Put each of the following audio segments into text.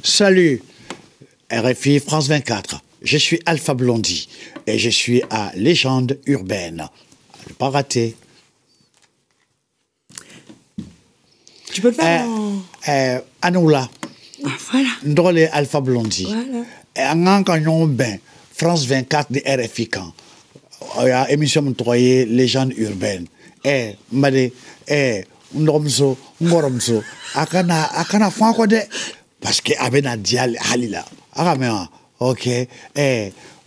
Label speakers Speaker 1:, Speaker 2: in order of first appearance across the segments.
Speaker 1: Salut, RFI France 24. Je suis Alpha Blondy et je suis à Légende urbaine. Ne pas rater.
Speaker 2: Tu peux le faire
Speaker 1: Anoula.
Speaker 2: Ah, voilà.
Speaker 1: Ndrole Alpha Blondy.
Speaker 2: Voilà.
Speaker 1: Et en gagnant ben France 24 de RFI quand. Il y a émission montrée Légende urbaine. Mbade ndromso ngoromso akana fanko de parce que abena dial halila akamea ok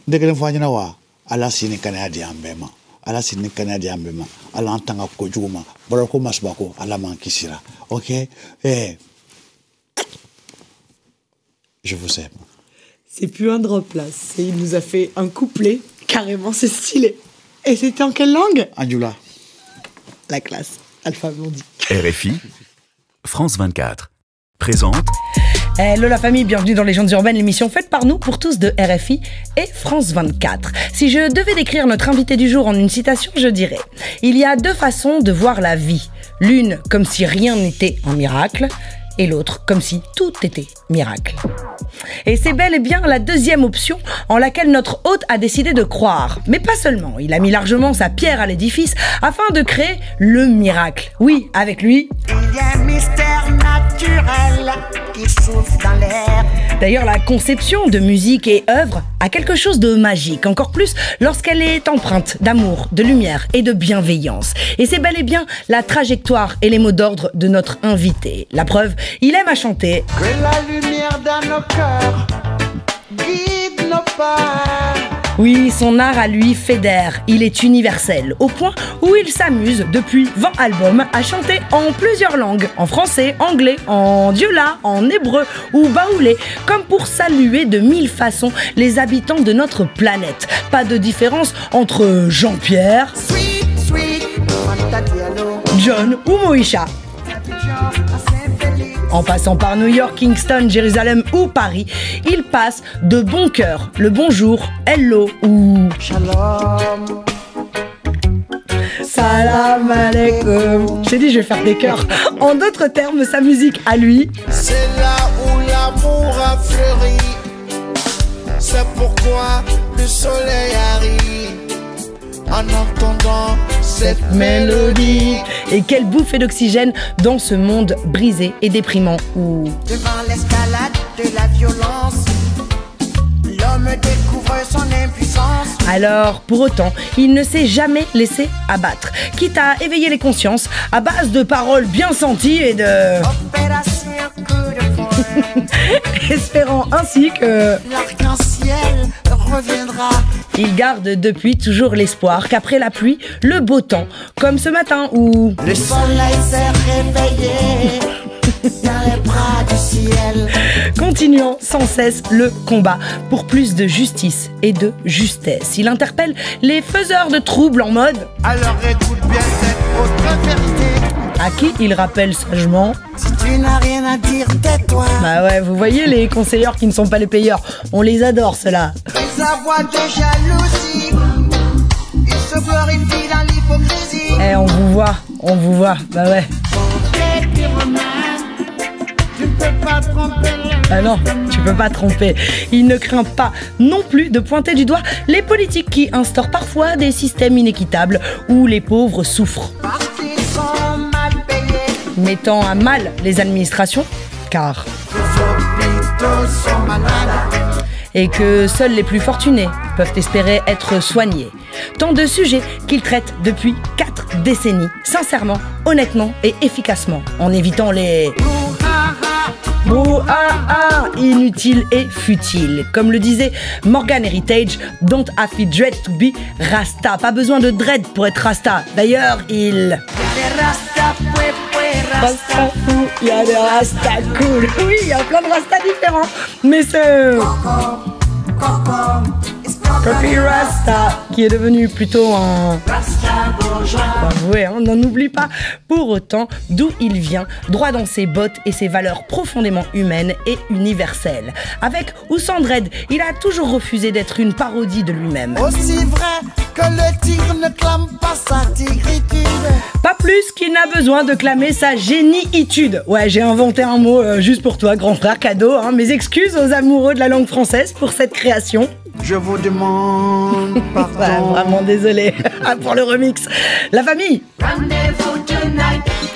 Speaker 1: ndekene fanyina wa ala sini kanadi ambema ala sini kanadi ambema ala antanga kojuma boroko masbako ala mankisira ok je vous aime.
Speaker 2: C'est plus un drop là, il nous a fait un couplet carrément, c'est stylé. Et c'était en quelle langue?
Speaker 1: Anjula.
Speaker 2: La classe. Alpha Blondy.
Speaker 3: RFI, France 24, présente...
Speaker 4: Hello la famille, bienvenue dans Légendes urbaines, l'émission faite par nous, pour tous de RFI et France 24. Si je devais décrire notre invité du jour en une citation, je dirais: il y a deux façons de voir la vie. L'une comme si rien n'était un miracle, et l'autre comme si tout était miracle. Et c'est bel et bien la deuxième option en laquelle notre hôte a décidé de croire. Mais pas seulement, il a mis largement sa pierre à l'édifice afin de créer le miracle. Oui, avec lui...
Speaker 5: il y a un mystère naturel qui souffle dans l'air.
Speaker 4: D'ailleurs, la conception de musique et œuvre a quelque chose de magique, encore plus lorsqu'elle est empreinte d'amour, de lumière et de bienveillance. Et c'est bel et bien la trajectoire et les mots d'ordre de notre invité. La preuve, il aime à chanter.
Speaker 5: Que la lumière dans nos cœurs guide nos pas.
Speaker 4: Oui, son art à lui fédère, il est universel, au point où il s'amuse depuis 20 albums à chanter en plusieurs langues, en français, anglais, en diola, en hébreu ou baoulé, comme pour saluer de 1000 façons les habitants de notre planète. Pas de différence entre Jean-Pierre,
Speaker 5: Sweet, sweet, Fanta Diallo.
Speaker 4: John ou Moïcha. En passant par New York, Kingston, Jérusalem ou Paris, il passe de bon cœur, le bonjour, hello ou
Speaker 5: Shalom.
Speaker 4: salam alaikum. J'ai dit je vais faire des chœurs. En d'autres termes, sa musique à lui,
Speaker 5: C'est là où l'amour a fleuri. C'est pourquoi le soleil arrive en entendant cette mélodie.
Speaker 4: et quelle bouffée d'oxygène dans ce monde brisé et déprimant où...
Speaker 5: Devant l'escalade de la violence, l'homme découvre son impuissance.
Speaker 4: Alors, pour autant, il ne s'est jamais laissé abattre, quitte à éveiller les consciences à base de paroles bien senties et de...
Speaker 5: Opération coup de poing.
Speaker 4: espérant ainsi que...
Speaker 5: L'arc-en-ciel reviendra.
Speaker 4: Il garde depuis toujours l'espoir qu'après la pluie, le beau temps, comme ce matin où...
Speaker 5: Le soleil s'est réveillé dans les bras du ciel.
Speaker 4: Continuant sans cesse le combat pour plus de justice et de justesse. Il interpelle les faiseurs de troubles en mode...
Speaker 5: Alors écoute bien cette autre vérité.
Speaker 4: À qui il rappelle sagement...
Speaker 5: Si tu n'as rien à dire, tais-toi.
Speaker 4: Bah ouais, vous voyez les conseilleurs qui ne sont pas les payeurs, on les adore ceux-là.
Speaker 5: Sa voix de jalousie, il se glorifie dans l'hypocrisie.
Speaker 4: Eh, on vous voit, bah ouais.
Speaker 5: Tu ne peux pas tromper les...
Speaker 4: Ah non, tu peux pas tromper. Il ne craint pas non plus de pointer du doigt les politiques qui instaurent parfois des systèmes inéquitables où les pauvres souffrent,
Speaker 5: Parce qu'ils sont mal payés.
Speaker 4: mettant à mal les administrations, car...
Speaker 5: Les hôpitaux sont malades.
Speaker 4: et que seuls les plus fortunés peuvent espérer être soignés. Tant de sujets qu'il traite depuis 4 décennies, sincèrement, honnêtement et efficacement, en évitant les... brouhaha inutiles et futiles. Comme le disait Morgan Heritage, don't have to dread to be Rasta. Pas besoin de dread pour être Rasta. D'ailleurs, il...
Speaker 5: Les Rasta,
Speaker 4: Rasta fou, il y a des Rasta cool. Oui, il y a plein de Rasta différents. Mais ce...
Speaker 5: Coco, it's
Speaker 4: Copy Rasta, qui est devenu plutôt un... Avouez, hein, n'en oublie pas pour autant d'où il vient, droit dans ses bottes et ses valeurs profondément humaines et universelles. Avec ou sans dread, il a toujours refusé d'être une parodie de lui-même.
Speaker 5: Aussi vrai que le tigre ne clame pas sa tigritude.
Speaker 4: Pas plus qu'il n'a besoin de clamer sa géniitude. Ouais, j'ai inventé un mot juste pour toi, grand frère, cadeau. Hein. Mes excuses aux amoureux de la langue française pour cette création.
Speaker 1: Je vous demande pardon.
Speaker 4: Ouais, vraiment désolé pour le remix. La famille,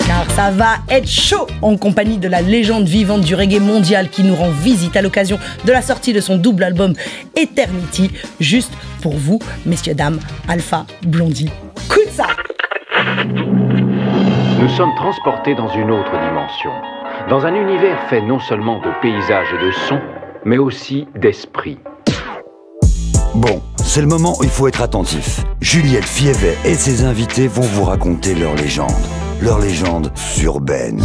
Speaker 4: car ça va être chaud en compagnie de la légende vivante du reggae mondial qui nous rend visite à l'occasion de la sortie de son double album Eternity. Juste pour vous, messieurs, dames, Alpha, Blondie. Écoute ça.
Speaker 6: Nous sommes transportés dans une autre dimension, dans un univers fait non seulement de paysages et de sons, mais aussi d'esprit.
Speaker 7: Bon, c'est le moment où il faut être attentif. Juliette Fievet et ses invités vont vous raconter leur légende urbaine.